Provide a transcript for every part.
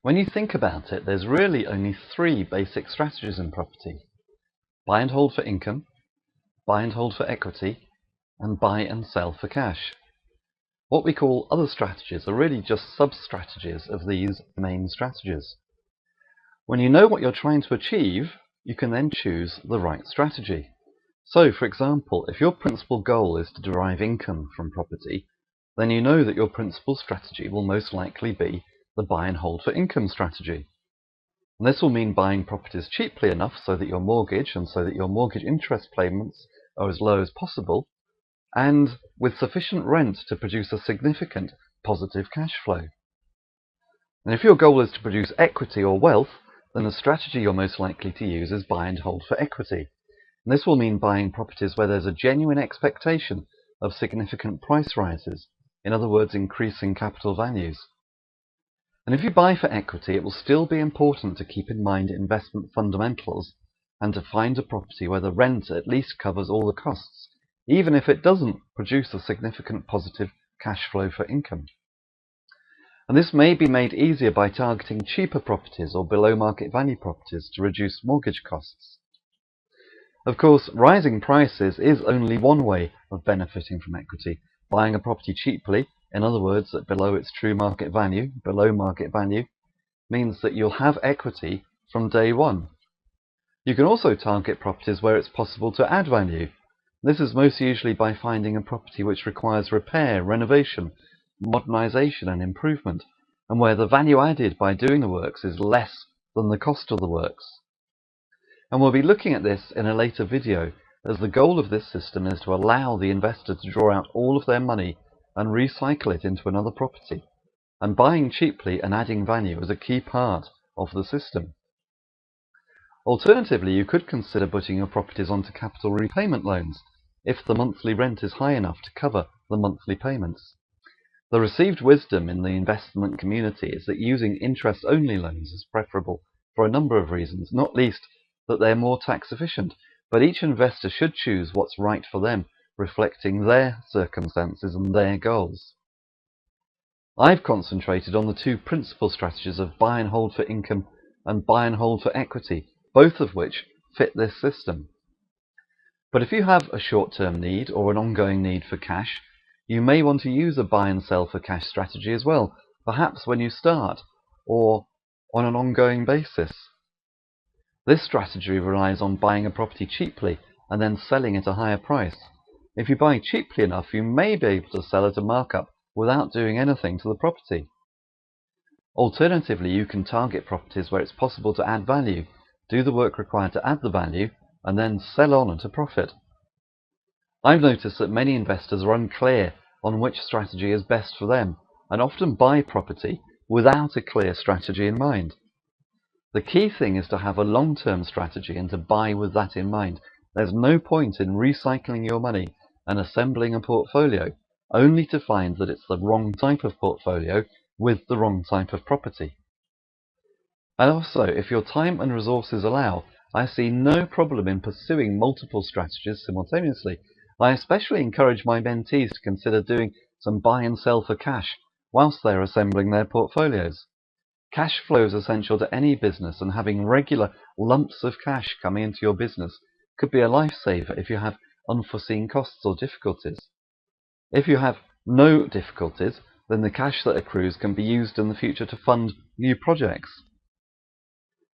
When you think about it, there's really only three basic strategies in property: buy and hold for income, buy and hold for equity, and buy and sell for cash. What we call other strategies are really just sub-strategies of these main strategies. When you know what you're trying to achieve, you can then choose the right strategy. So, for example, if your principal goal is to derive income from property, then you know that your principal strategy will most likely be the buy and hold for income strategy. And this will mean buying properties cheaply enough so that your mortgage interest payments are as low as possible, and with sufficient rent to produce a significant positive cash flow. And if your goal is to produce equity or wealth, then the strategy you're most likely to use is buy and hold for equity. And this will mean buying properties where there's a genuine expectation of significant price rises, in other words, increasing capital values. And if you buy for equity, it will still be important to keep in mind investment fundamentals and to find a property where the rent at least covers all the costs, even if it doesn't produce a significant positive cash flow for income. And this may be made easier by targeting cheaper properties or below market value properties to reduce mortgage costs. Of course, rising prices is only one way of benefiting from equity. Buying a property cheaply, in other words, at below its true market value, means that you'll have equity from day one. You can also target properties where it's possible to add value. This is most usually by finding a property which requires repair, renovation, modernization and improvement, and where the value added by doing the works is less than the cost of the works. And we'll be looking at this in a later video, as the goal of this system is to allow the investor to draw out all of their money and recycle it into another property. And buying cheaply and adding value is a key part of the system. Alternatively, you could consider putting your properties onto capital repayment loans if the monthly rent is high enough to cover the monthly payments. The received wisdom in the investment community is that using interest-only loans is preferable for a number of reasons, not least that they're more tax efficient, but each investor should choose what's right for them, reflecting their circumstances and their goals. I've concentrated on the two principal strategies of buy and hold for income and buy and hold for equity, both of which fit this system. But if you have a short-term need or an ongoing need for cash, you may want to use a buy and sell for cash strategy as well, perhaps when you start or on an ongoing basis. This strategy relies on buying a property cheaply and then selling at a higher price. If you buy cheaply enough, you may be able to sell at a markup without doing anything to the property. Alternatively, you can target properties where it's possible to add value, do the work required to add the value, and then sell on at a profit. I've noticed that many investors are unclear on which strategy is best for them, and often buy property without a clear strategy in mind. The key thing is to have a long-term strategy and to buy with that in mind. There's no point in recycling your money and assembling a portfolio, only to find that it's the wrong type of portfolio with the wrong type of property. And also, if your time and resources allow, I see no problem in pursuing multiple strategies simultaneously. I especially encourage my mentees to consider doing some buy and sell for cash whilst they're assembling their portfolios. Cash flow is essential to any business, and having regular lumps of cash coming into your business could be a lifesaver if you have unforeseen costs or difficulties. If you have no difficulties, then the cash that accrues can be used in the future to fund new projects.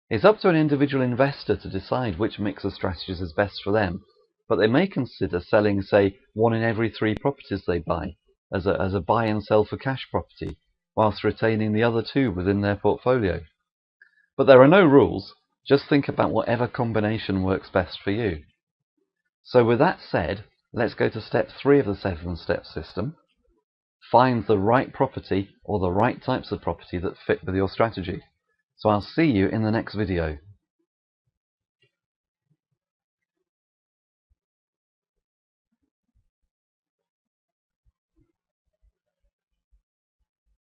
It's up to an individual investor to decide which mix of strategies is best for them, but they may consider selling, say, 1 in every 3 properties they buy as a buy and sell for cash property, whilst retaining the other 2 within their portfolio. But there are no rules, just think about whatever combination works best for you. So with that said, let's go to step 3 of the 7-step system. Find the right property or the right types of property that fit with your strategy. So I'll see you in the next video.